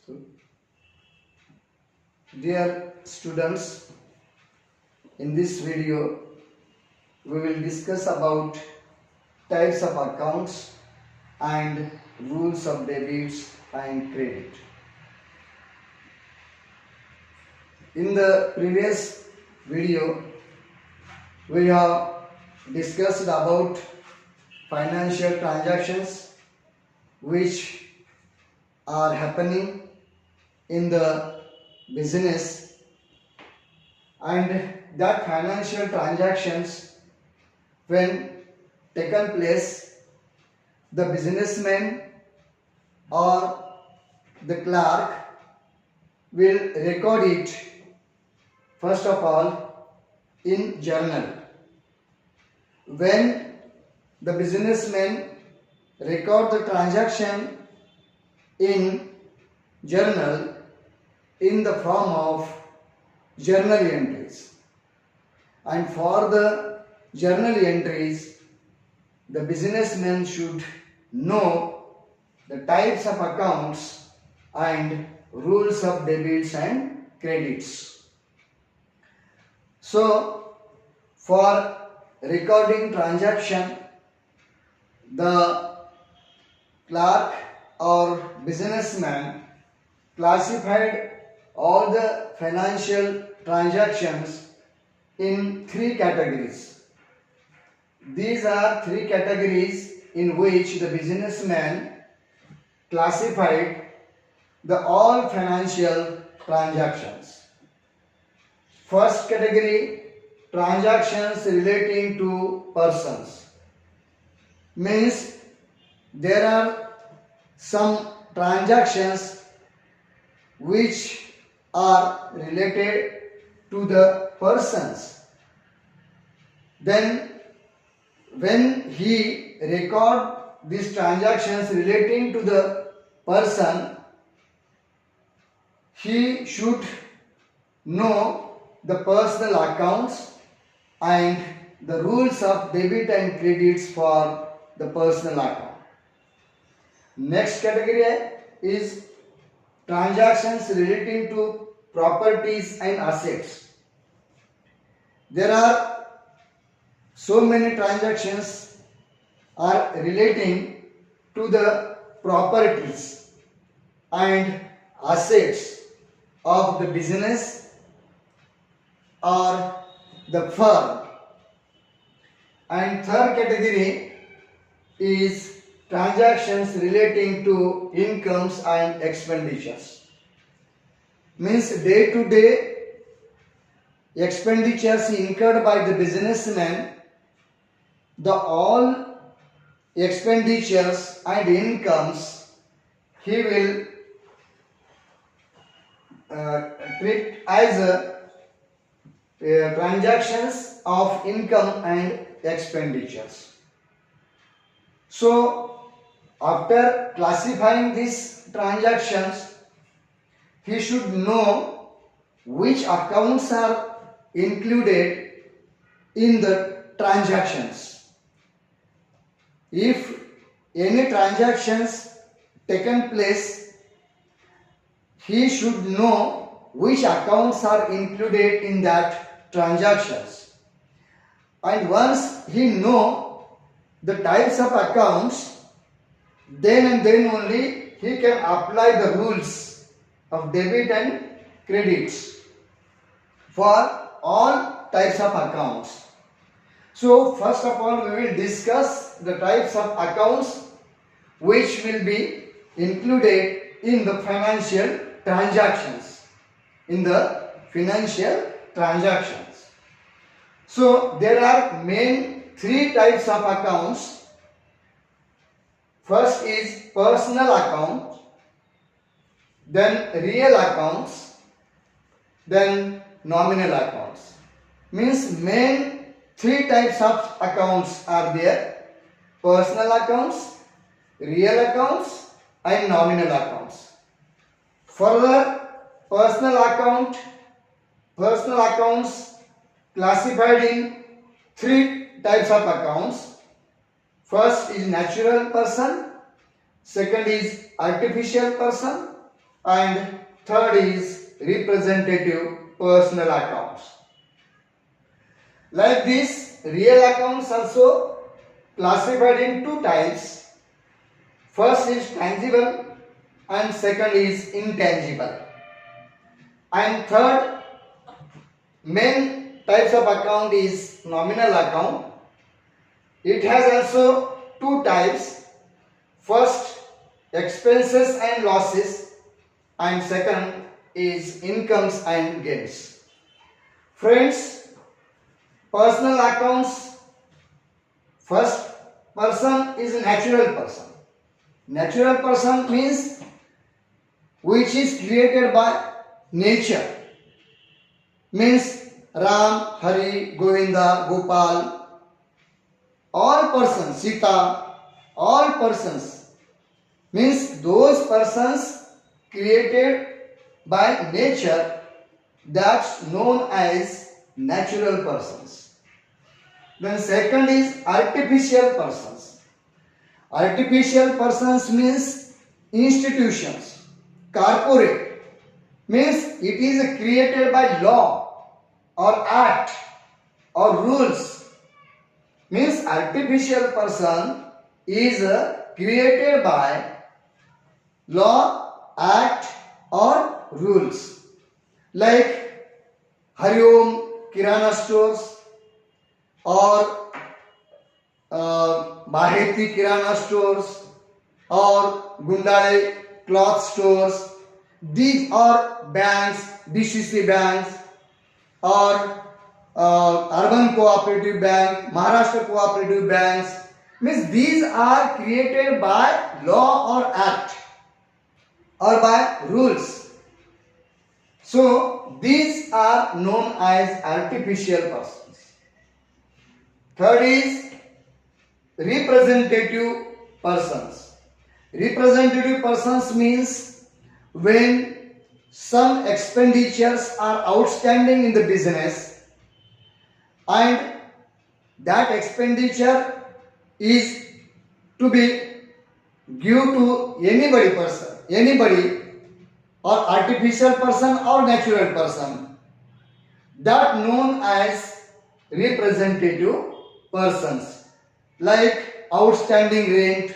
So, dear students, in this video we will discuss about types of accounts and rules of debits and credit. In the previous video we have discussed about financial transactions which are happening in the business, and that financial transactions, when taken place, the businessman or the clerk will record it first of all in journal. When the businessman record the transaction in journal in the form of journal entries, and for the journal entries the businessman should know the types of accounts and rules of debits and credits. So for recording transaction, the clerk or businessman classified all the financial transactions in three categories. These are three categories in which the businessman classified the all financial transactions. First category, transactions relating to persons, means there are some transactions which are related to the persons. Then when he record these transactions relating to the person, he should know the personal accounts and the rules of debit and credits for the personal account. Next category is transactions relating to properties and assets. There are so many transactions are relating to the properties and assets of the business or the firm. And third category is transactions relating to incomes and expenditures, means day to day expenditures incurred by the businessman, the all expenditures and incomes he will treat as transactions of income and expenditures. So after classifying these transactions, he should know which accounts are included in the transactions. If any transactions taken place, he should know which accounts are included in that transactions. And once he know the types of accounts, then and then only he can apply the rules of debit and credits for all types of accounts. So first of all we will discuss the types of accounts which will be included in the financial transactions. So there are main three types of accounts. First is personal account, then real accounts, then nominal accounts. Means main three types of accounts are there: personal accounts, real accounts and nominal accounts. Further, personal accounts classified in three types of accounts. First is natural person, second is artificial person, and third is representative personal accounts. Like this, real accounts also classified in two types. First is tangible and second is intangible. And third main types of account is nominal account. It has also two types. First, expenses and losses, and second is incomes and gains. Friends, personal accounts, first person is a natural person. Natural person means which is created by nature. Means Ram, Hari, Govinda, Gopal, all persons, Sita, all persons. Means those persons created by nature, that's known as natural persons. Then second is artificial persons. Artificial persons means institutions, corporate, means it is created by law or act or rules. Means artificial person is created by law, act or rules. Like Hariom Kirana stores or Maheti Kirana stores or Gundale cloth stores. These are banks, DCC banks or Urban Cooperative Bank, Maharashtra Cooperative Banks. Means these are created by law or act or by rules. So these are known as artificial persons. Third is representative persons. Representative persons means when some expenditures are outstanding in the business and that expenditure is to be given to anybody or artificial person or natural person, that known as representative persons. Like outstanding rent,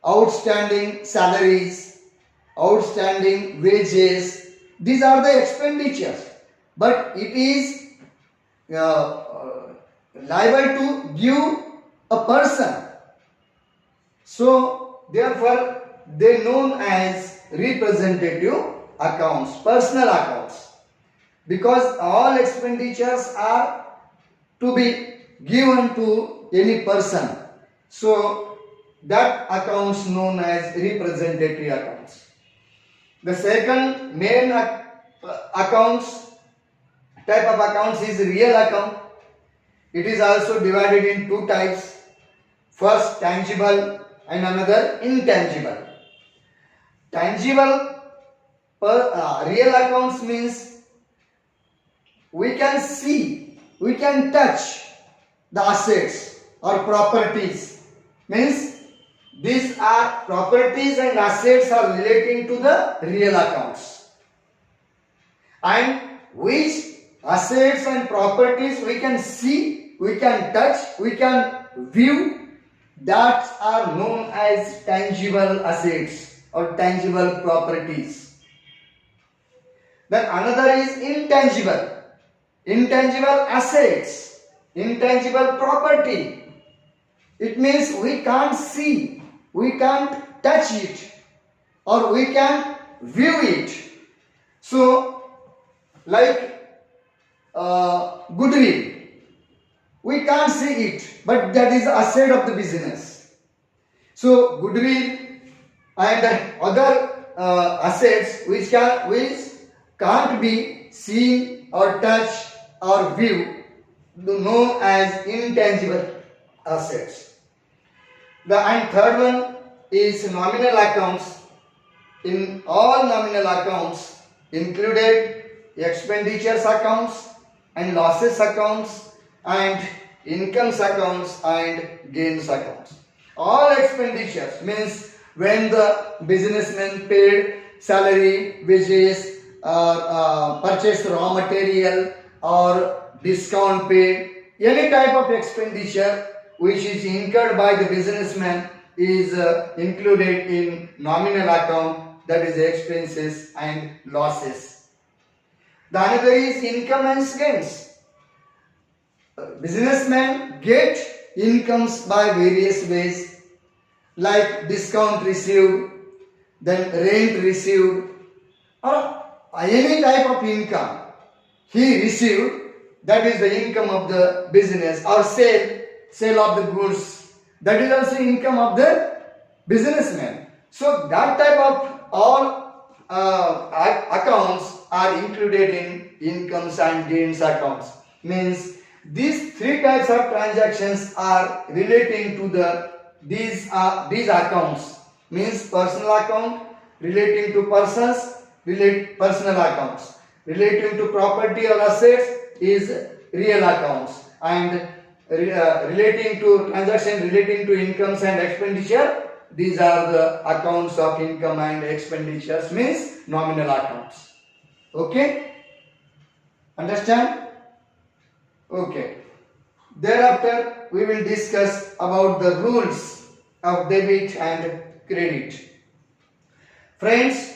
outstanding salaries, outstanding wages. These are the expenditures, but it is liable to give a person. So therefore they known as representative accounts, personal accounts, because all expenditures are to be given to any person. So that accounts known as representative accounts. The second main accounts type of accounts is real account. It is also divided in two types. First tangible and another intangible. Tangible real accounts means we can see, we can touch the assets or properties. Means these are properties and assets are relating to the real accounts. And which assets and properties we can see, we can touch, we can view, that are known as tangible assets or tangible properties. Then another is intangible. Intangible assets, intangible property. It means we can't see, we can't touch it, or we can't view it. So, like goodwill, we can't see it, but that is asset of the business. So, goodwill and other assets which can't be seen or touched or viewed, known as intangible assets. And third one is nominal accounts. In all nominal accounts included expenditures accounts and losses accounts and incomes accounts and gains accounts. All expenditures means when the businessman paid salary, wages, purchase raw material or discount paid, any type of expenditure which is incurred by the businessman is included in nominal account, that is expenses and losses. The another is income and gains. Businessmen get incomes by various ways, like discount received, then rent received, or any type of income he received, that is the income of the business, or sale of the goods, that is also income of the businessman. So that type of all accounts are included in incomes and gains accounts. Means these three types of transactions are relating to these accounts. Means personal account relating to persons, personal accounts. Relating to property or assets is real accounts, and relating to transaction relating to incomes and expenditure, these are the accounts of income and expenditures, means nominal accounts. Okay, understand? Okay, thereafter we will discuss about the rules of debit and credit. Friends,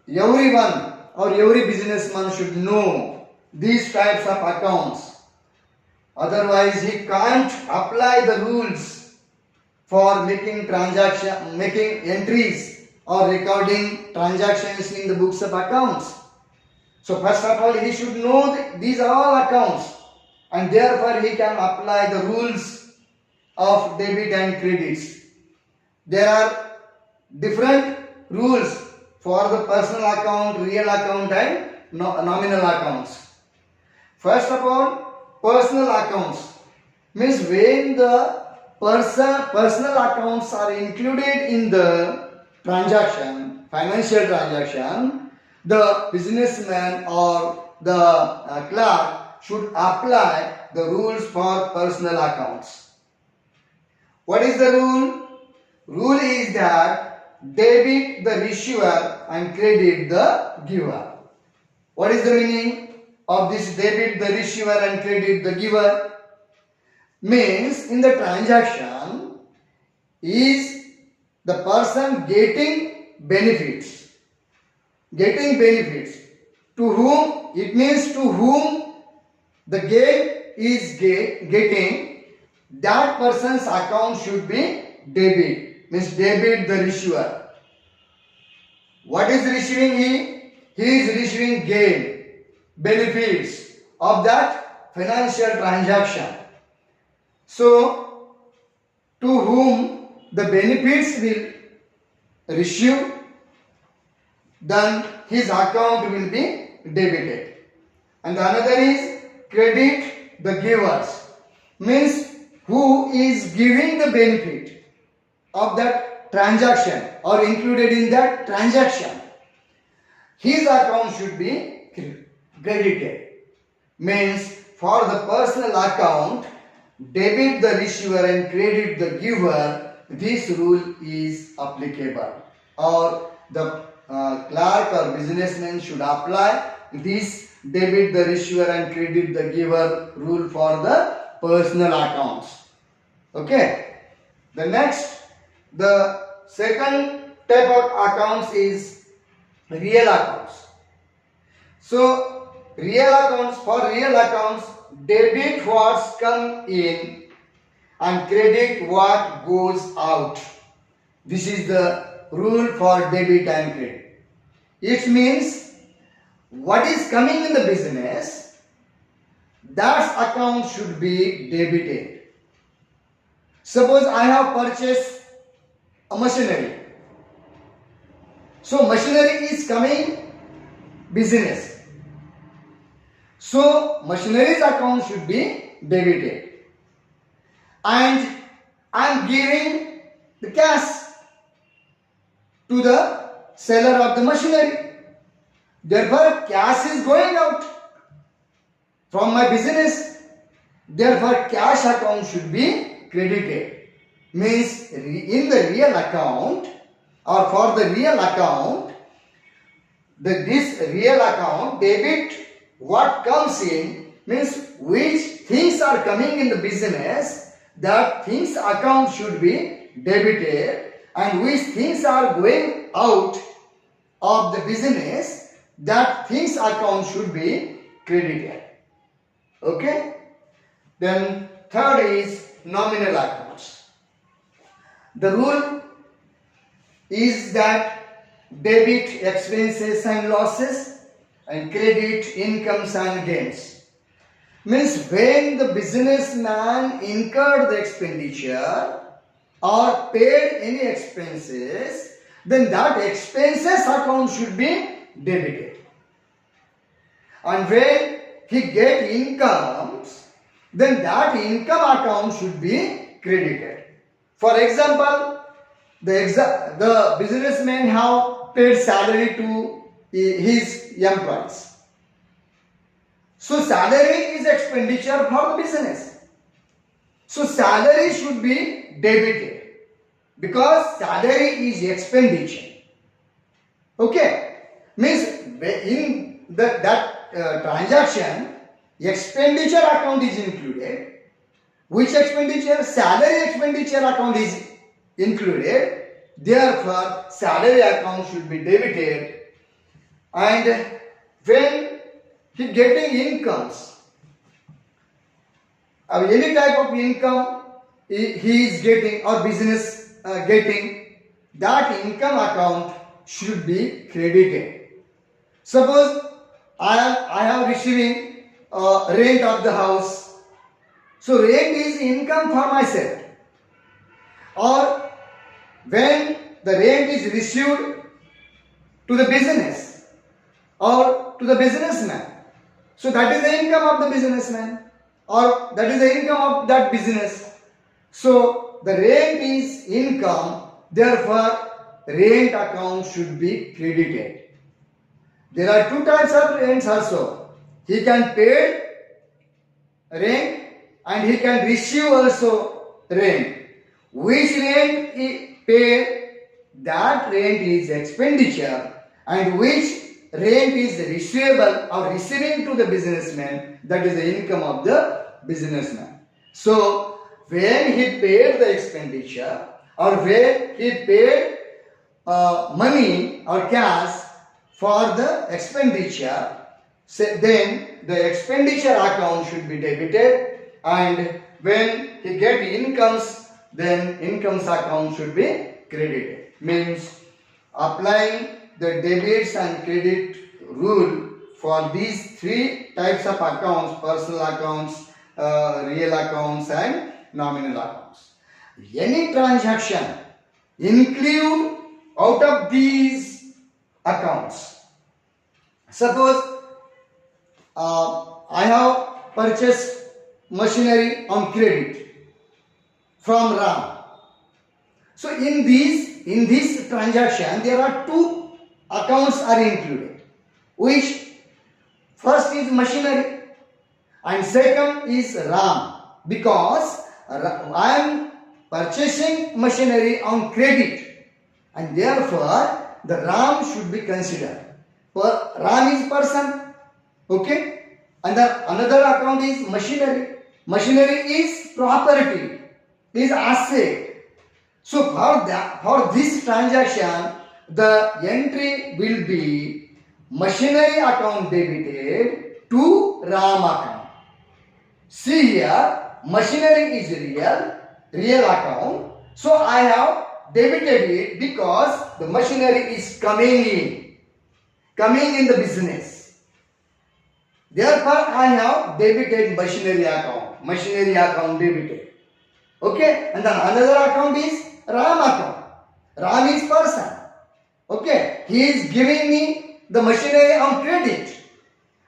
everyone or every businessman should know these types of accounts, otherwise he can't apply the rules for making entries or recording transactions in the books of accounts. So first of all, he should know these are all accounts, and therefore he can apply the rules of debit and credits. There are different rules for the personal account, real account and nominal accounts. First of all, personal accounts means when the personal accounts are included in the transaction, financial transaction, the businessman or the clerk should apply the rules for personal accounts. What is the rule? Rule is that debit the receiver and credit the giver. What is the meaning of this debit the receiver and credit the giver? Means in the transaction is the person getting benefits. Getting benefits. To whom? It means to whom the gain is getting, that person's account should be debit. Means debit the receiver. What is receiving he? He is receiving gain, benefits of that financial transaction. So, to whom the benefits will receive, then his account will be debited. And another is credit the givers. Means who is giving the benefit of that transaction or included in that transaction, his account should be credited. Means for the personal account, debit the receiver and credit the giver, this rule is applicable, or the clerk or businessman should apply this debit the receiver and credit the giver rule for the personal accounts. Okay. The second type of accounts is real accounts. So for real accounts, debit what comes in and credit what goes out. This is the rule for debit and credit. It means what is coming in the business, that account should be debited. Suppose I have purchased a machinery. So machinery is coming business. So machinery's account should be debited. And I am giving the cash to the seller of the machinery. Therefore, cash is going out from my business. Therefore, cash account should be credited. Means in the real account or for the real account, this real account debit what comes in means which things are coming in the business, that things account should be debited, and which things are going out of the business, that things account should be credited. Okay? Then third is nominal accounts. The rule is that debit expenses and losses and credit incomes and gains. Means when the businessman incurred the expenditure or paid any expenses, then that expenses account should be debited. And when he get incomes, then that income account should be credited. For example, the businessman have paid salary to his employees. So salary is expenditure for the business. So salary should be debited because salary is expenditure. Okay, means in that transaction, expenditure account is included. Which expenditure? Salary expenditure account is included. Therefore, salary account should be debited. And when he getting incomes, any type of income he is getting or business getting, that income account should be credited. Suppose I have receiving rent of the house. So rent is income for myself. Or when the rent is received to the business or to the businessman, so that is the income of the businessman or that is the income of that business. So the rent is income, therefore rent account should be credited. There are two types of rents also. He can pay rent and he can receive also rent. Which rent he paid, that rent is expenditure, and which rent is receivable or receiving to the businessman, that is the income of the businessman. So when he paid the expenditure or when he paid money or cash for the expenditure, then the expenditure account should be debited, and when he get incomes, then incomes account should be credited. Means applying the debits and credit rule for these three types of accounts: personal accounts, real accounts and nominal accounts. Any transaction include out of these accounts. Suppose I have purchased machinery on credit from Ram. So in this transaction there are two accounts are included, which first is machinery and second is Ram, because I am purchasing machinery on credit and therefore the Ram should be considered. Ram is person, okay, and another account is machinery. Machinery is property, is asset. So for this transaction, the entry will be machinery account debited to Ram account. See here, machinery is real account. So I have debited it because the machinery is coming in the business. Therefore, I have debited machinery account debited. Okay, and then another account is Ram account. Ram is person. Okay, he is giving me the machinery on credit.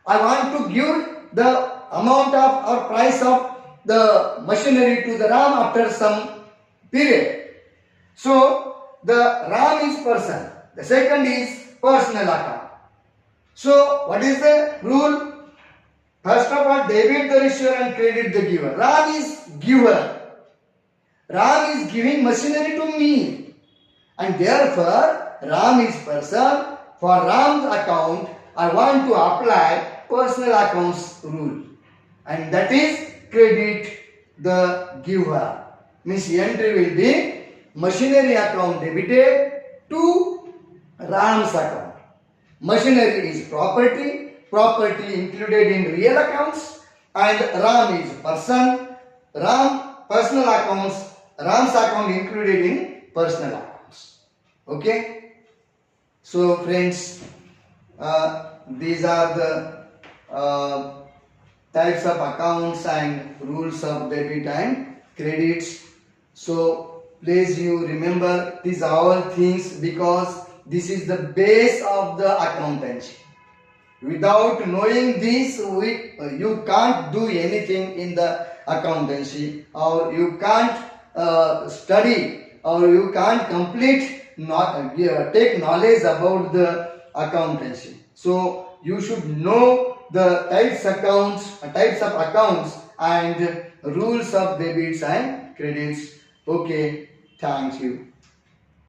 I want to give the amount of or price of the machinery to the Ram after some period. So the Ram is person. The second is personal account. So what is the rule? First of all, debit the receiver and credit the giver. Ram is giver. Ram is giving machinery to me, and therefore Ram is person, For Ram's account, I want to apply personal accounts rule, and that is credit the giver. Means entry will be machinery account debited to Ram's account. Machinery is property, property included in real accounts, and Ram is person. Ram personal accounts, Ram's account included in personal accounts. Okay. So friends, these are the types of accounts and rules of debit and credits. So please you remember these all things, because this is the base of the accountancy. Without knowing this, you can't do anything in the accountancy, or you can't study, or you can't complete, not take knowledge about the accountancy. So you should know the types of accounts and rules of debits and credits. Okay, thank you.